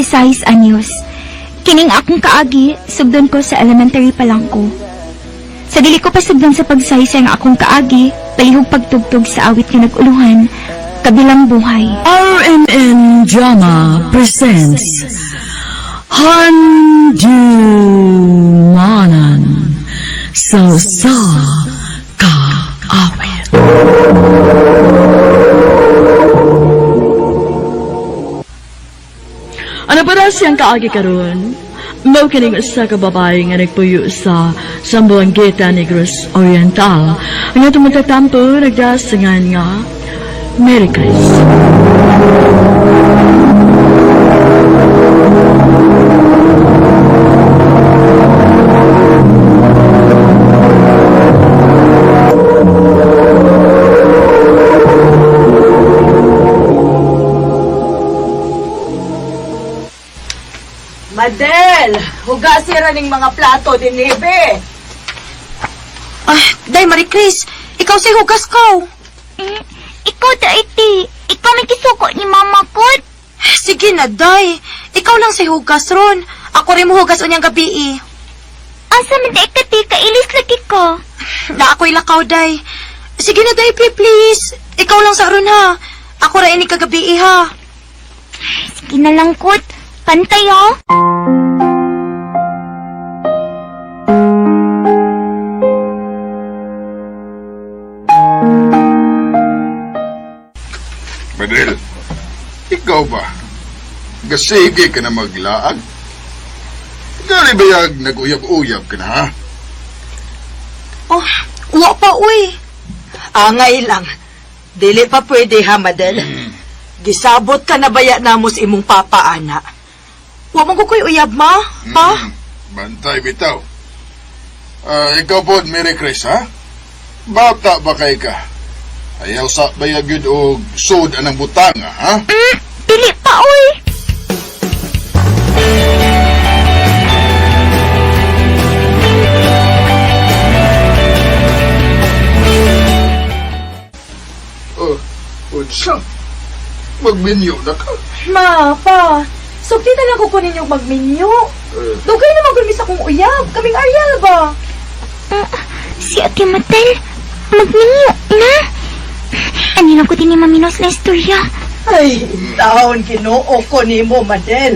6 anyos. Kining akong kaagi, sugdon ko sa elementary pa lang ko. Sa dili ko pa sugdon sa pagsaysa nga akong kaagi, palihog pagtugtog sa awit nga nag-uluhan, kabilang buhay. RMN Drama presents Handumanan sa Kaawit. Ano para siyang kaagi karon? Mao kining usa ka babae nga nagpuyo sa Zamboanguita Negros Oriental. Ang atong magtatampo nagdasangan nga Merry Christmas. Madel, hugasira ning mga plato din Nebe. Day, Marie Chris, ikaw si hugas ko. Ikaw da iti, ikaw may kisuko ni mama ko. Sige na, Day. Ikaw lang si hugas ron. Ako rin mo hugas unyang gabi. Asa man da ikati, kailis lagi ko. Na ako'y lakaw, Day. Sige na, Day, please. Ikaw lang sa ron, ha. Ako rin ini kagabi, ha. Sige na lang kot, pantay oh. Madel, ikaw ba? Gasige ka na maglaag? Gali bayag nag-uyab-uyab ka na, ha? Oh, uwa pa, uy. Angay lang. Dili pa pwede ha, Madel. Gisabot ka na baya namos imong papa, ana. Huwag mo ko ko'y uyab, ma. Pa? Bantay bitaw. Ikaw po, Merry Chris, ha? Bata ba kay ka? Ayaw sa bayag yun o sud anang butanga, ha? Dili pa uy. Unsa? Magminyo na ka? Ma, pa. Sukti na lang ko kunin yung magminyo. Dugay na magulmis akong uyab. Kaming Ariel ba? Si Ate Matel, magminyo na. Ano lang ko din ni Maminos na istorya. Ay, taon ginoo ko ni mo, Madel.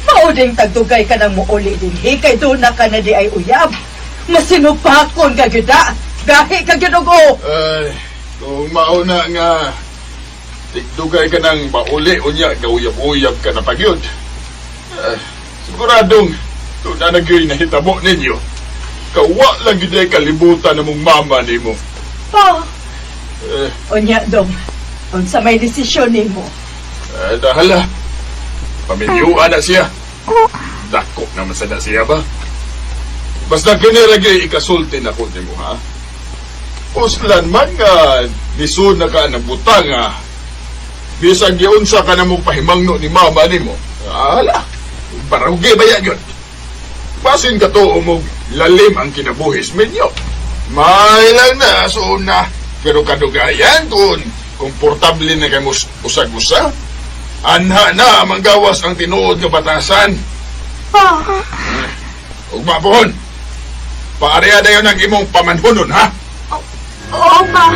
Mauding tagdugay ka ng muuli din. Kay doon na ka na di ay uyab. Masinupakon ka gida. Gahi ka ginugo. Ay, kung mauna nga dugay ka ng mauli unya, gauyab-uyab ka na pagyod. Siguradong doon na nagyoy na hitabo ninyo. Kawa lang gid ay kalibutan namong mama nimo. Pa. Unya, dong. Unsa may desisyon ni mo? Dahala. Pamilyuan na siya. Dako naman sa na siya ba? Basta kiniragay ikasulti na ko nimo, ha? Uslan man nga lisod na ka ng butanga. Bisag giunsa ka na mong pahimangno ni mama nimo. Hala. Parahugi ba yan yun? Basin ka to mo lalim ang kinabuhis minyo. May lang na, so na. Pero kadugayan kung komportable na kayo usag-usa, anha na manggawas ang tinuod ng batasan. Pa. Ugma pohon, paariya na yun ang imong pamanhunon, ha? Oo, pa.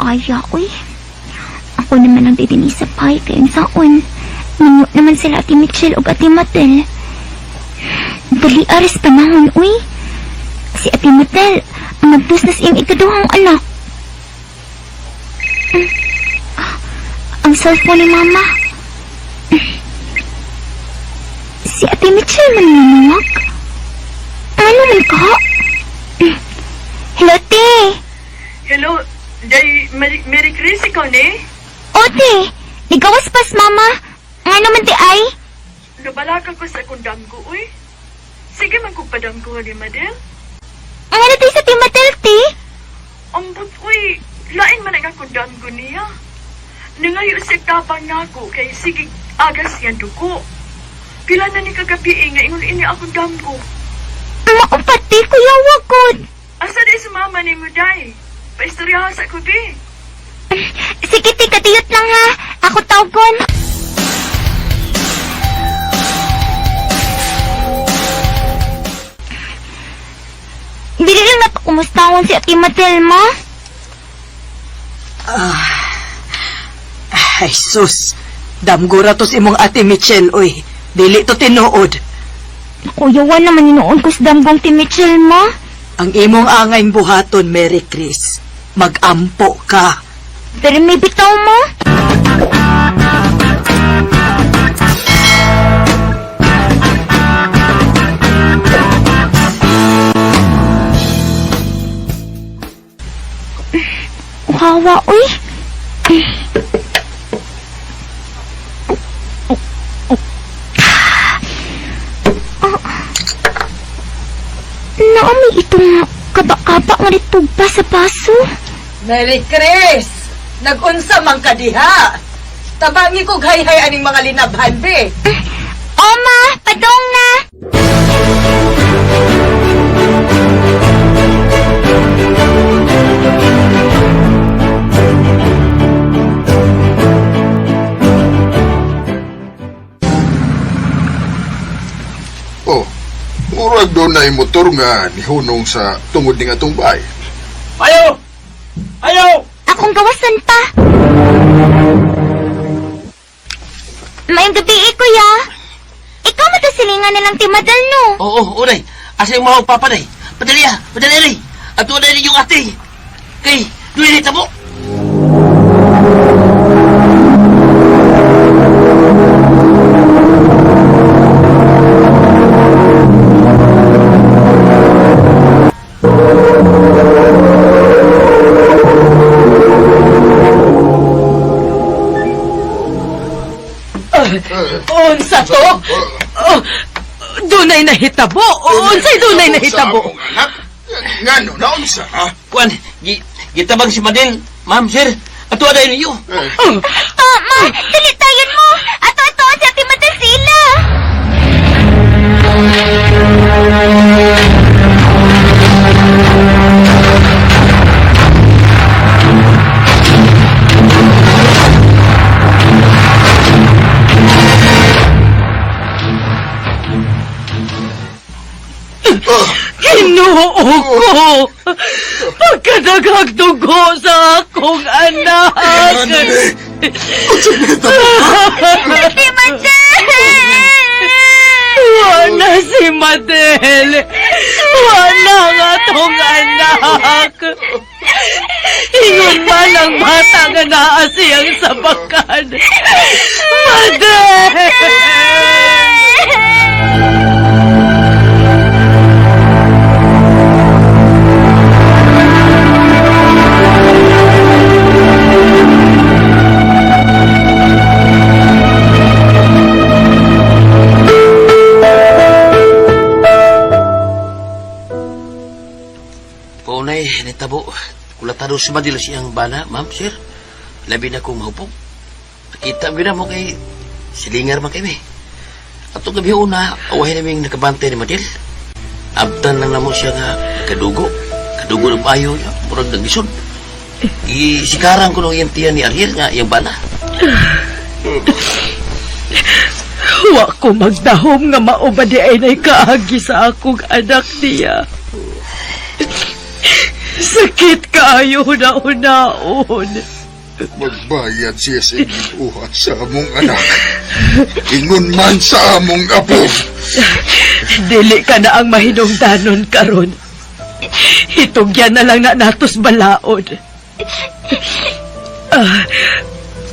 Aya, uy. Ako naman ang didinis sa pahay kayong saon. Ninyo naman sila Ate Mitchell o Ate Matel. Dali aris panahon, uy. Si Ate Matel, ang nagdus na siyang ikaduhang anak. Ang cellphone ni Mama. Si Ate Mitchell man nanawag. Ano man ka? Hello, Te. Hello, Day, Mary Chris, ikaw ni? Ote, ligawas pas mama. Nga naman ti ay. Nabalaka ko sa akong damgo, uy. Sige man kong padamgo ni Madel. Nga na tayo sa timatel ti. Ambot, uy. Lain man ang akong damgo niya. Nangayo sa tapang nga ako kay sige agas yan duko. Pila na ni kagabi nga ingon ini akong damgo. Maupati, kuya wagod. Asa di si mama ni mo, day? Paistoryahan sa ko, be. Sige, ti, katiyot lang ha. Ako tawgon. Dili lang napakumustawan si Ate Madelma. Ay, sus. Damgura to si imong ate Michelle, oy. Dili to tinuod. Kuyawan naman inoon ko sa damgong ti Michelle mo. Ang imong angay buhaton, Mary Chris. Mag-ampo ka. Pero may bitaw mo. Uhawa, uy. Naomi itong kaba-kaba nga dito ba sa baso? Mary Chris! Nagunsa man ka diha. Tabangi ko hayhay aning mga linabhan, be. Oma, padong na. Oh, murag doon na yung motor nga nihunong sa tungod ning atong bahay. Ayaw! Ayaw! Akong gawasan pa. Maayong gabi, kuya. Ikaw matasilingan na lang ti Madal, no? Oo, uray. Asa yung mga papa, day? Padali, padali, rin. At uday rin yung ate. Kay, duwi rin tamo. Unsa to? Oh, dunay nahitabo. Unsay dunay nahitabo? Sa among anak? Ngano, naunsa, ha? Kuan, gitabang si Madel, ma'am, sir. At uday ninyo. Ma, dalitayan mo. Ato-ato si Ate Madal sila. Ginoo ko! Pagkadagag dugo sa akong anak! Ate Madal! Wala si Madel! Wala nga tong anak! Ingon man ang bata nga naa siyang sabakan! Madel! Paunay, nitabo. Kulatado si Madel siyang bana, ma'am, sir. Labi na kong mahupog. Nakita mo na mo kay silingar man kami. At ito gabi una, awahin namin nakabantay ni Madel. Abtan lang namo siya nga kadugo. Kadugo ng payo niya, murag nagisod. Isikaran ko nung iyang tiyan ni Ariel nga iyang bana. Wa ko magdahom nga maubadi ay nay kaagi sa akong anak niya. Sakit kaayo na unaon. Magbayad siya sa ibuhat sa among anak. Ingon man sa among apo. Dili ka na ang mahinungdanon karon. Hitugyan na lang na natos balaod.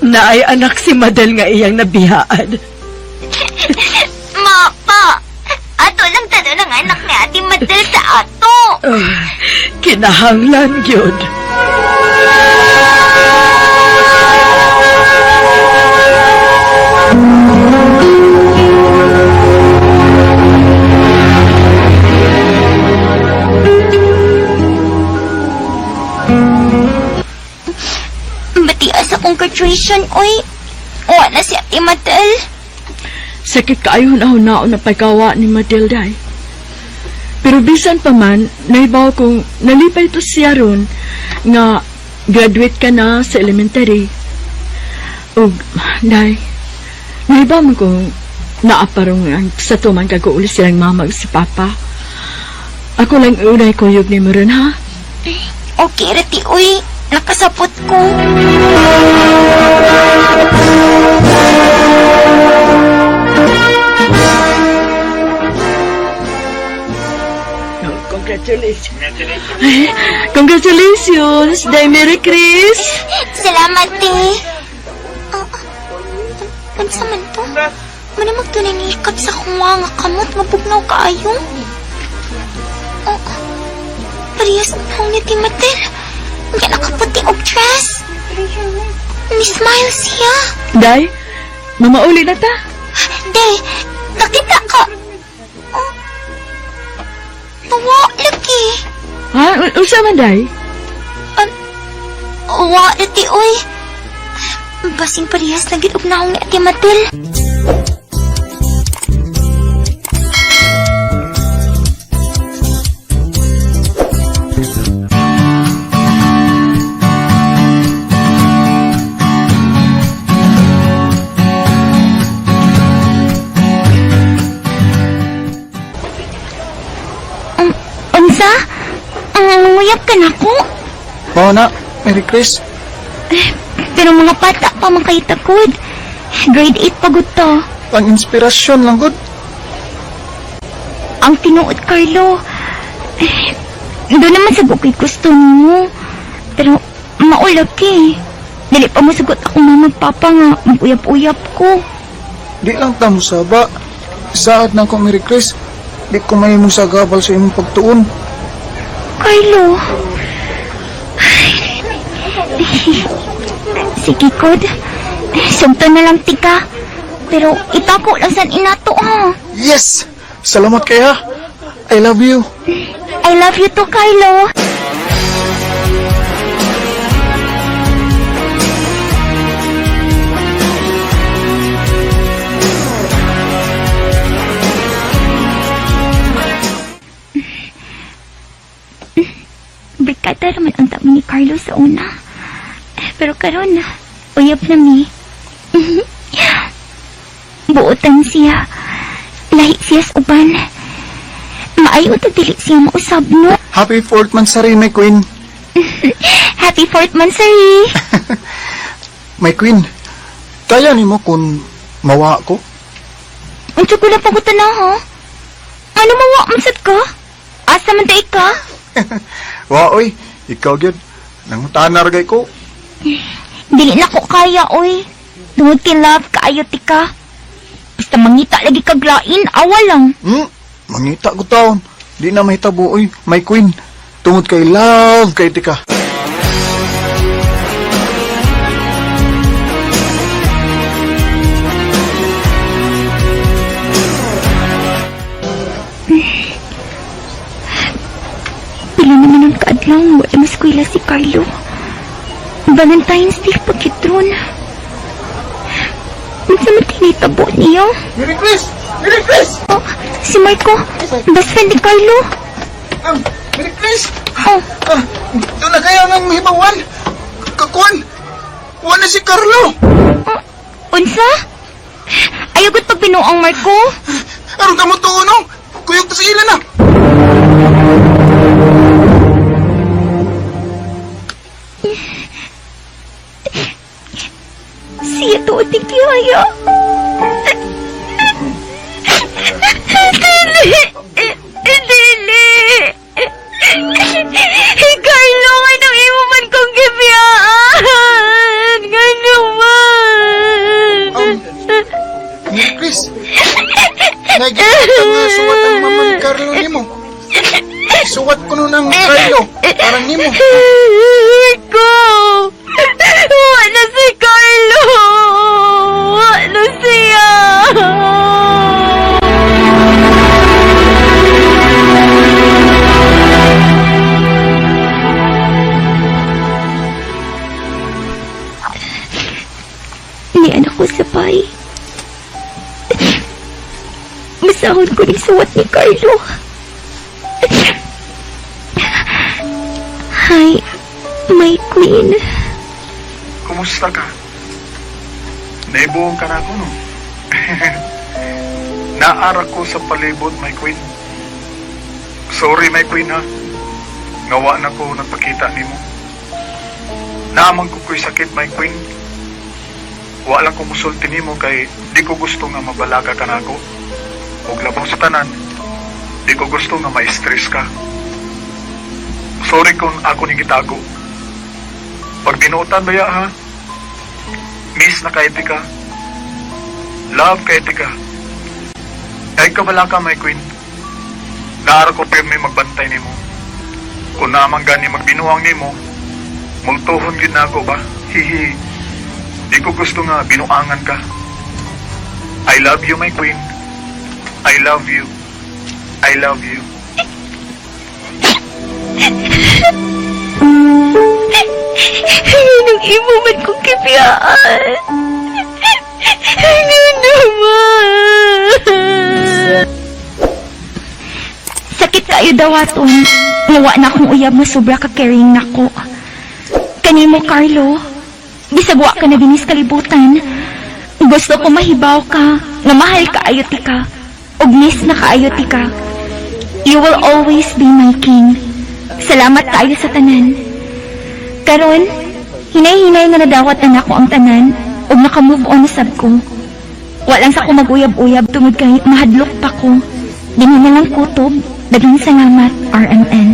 Naay anak si Madel nga iyang nabihaan. Ma, pa. Ato lang tado ng anak ni Ate Madal sa ato. Kinahanglan gyud. Matias akong graduation, uy. Wala si Ate Matel. Sakit kaayo na hunaon na pagkawa ni Matilda. Pero bisan pa man, naibaw kong nalipay to siya ron nga graduate ka na sa elementary. O, day, naibaw mo kong naaparong sa tuman kaguuli silang mamag si Papa. Ako lang unay kuyog ni mo ron, ha? Okay, Rati, uy. Nakasapot ko. Congratulations, day Merry Chris! Salamat, te. Pansa man to? Manamag to nanikap sa kuwa nga kamot nga bugnaw kaayo. Parehas ang ni Timatel. Nga nakaputi og dress. Ni-smile siya. Day, mamauli na ta. De, nakita ka. Tawa, lagi. Ha? Unsa man, day? Wa, Rati, uy. Basing parehas lagi og naong ni Ate Matel. Unsa? Ang nguyap ka na ko? Mao na, Merry Chris. Pero mga bata pa man kayo takod. Grade 8 pagod to. Ang inspirasyon lang, good. Ang tinuod, Carlo. Doon naman sagot ko'y gusto mo. Pero maulag eh. Dili pa mo sagot ako mamagpapa nga mag-uyap-uyap ko. Di lang tamo saba. Saad na ko, Merry Chris. Di ko may mong sagabal sa imong pagtuon. Carlo. Sige, Kod. Sugto na lang tika. Pero itako lang san inato, ha? Yes! Salamat kaya. I love you. I love you too, Carlo. Barkada naman ang tami ni Carlo sa una. Pero karon, uyab na mi. Buotan siya. Lahi siya sa uban. Maayo to dili siya mausab, no? Happy 4th monthsary, my queen. Happy 4th monthsary! My queen, kaya ni mo kung mawa ko? Unsa ko lang pagutan na, ha? Ano mawa masad ka? Asa man day ka? Wa, oy. Ikaw, gyud. Nangutanar gay ko. Dili na ko kaya, oy. Tungod kay love, kaayo tika. Basta mangita lagi kaglain, awa lang. Mangita ko taon. Di na mahitabo, oy. My queen. Tungod kay love kay tika. Pila naman ang kaadlang wala maskwila si Carlo. Valentine's Day pagkitron. Unsa man tinitabo niyo? Merry Chris! Merry Chris! Oh, si Marco, best friend ni Carlo. Merry Chris! Oh, Doon na kaya ng mahibawan. Kakuan! Wala si Carlo! unsa? Ayagot pag binuang Marco. Aron ka mo tuunong! Kuyog ta sa ilan na! Siya to o tikiyaya. Dili. Carlo, anong imo man kong gibiyaan? Ganun man. Merry Chris! Nagigit ang suwat ang mama ni Carlo ni mo. Suwat ko nun ang Carlo. Parang ni mo. Marco! Wala si Carlo! Wala siya! Basahon ko rin suwat ni Carlo. Hi, my queen. Kumusta ka? Naibuong ka na ako, no? Naara ko sa palibot, my queen. Sorry, my queen, ha? Ngawa na ko nagpakita ni mo. Naamang ko ko'y sakit, my queen. Wala ko musulti ni mo kay di ko gusto nga mabalaga ka na ako. Huwag labaw sa tanan. Di ko gusto nga ma-stress ka. Sorry kung ako ni gitago. Pag binuotan baya, ha? Miss na kay ka. Love kay ka. Ay kabala ka, my queen. Naara ko pirmi magbantay ni mo. Kung naman gani magbinuang ni mo, multuhon gid na ako ba? Hihi. Di ko gusto nga binuangan ka. I love you, my queen. I love you. I love you. Nung imo man kong kipiyaan. Ano naman? Sakit kayo daw aton. Ngawa na akong uyab mo sobra ka caring nako. Kanimo, Carlo. Bisag wa ka na dinis kalibutan. Gusto ko mahibaw ka, nga mahal ka ayoti ka. Og miss na kaayoti ka. You will always be my king. Salamat kayo sa tanan. Karon, hinay-hinay nga nadawat na nako ang tanan ug naka-move on sab ko. Walang sa ko maguyab-uyab tungod kay mahadlok pa ko. Di mo na lang kutob. Daghang salamat, RMN.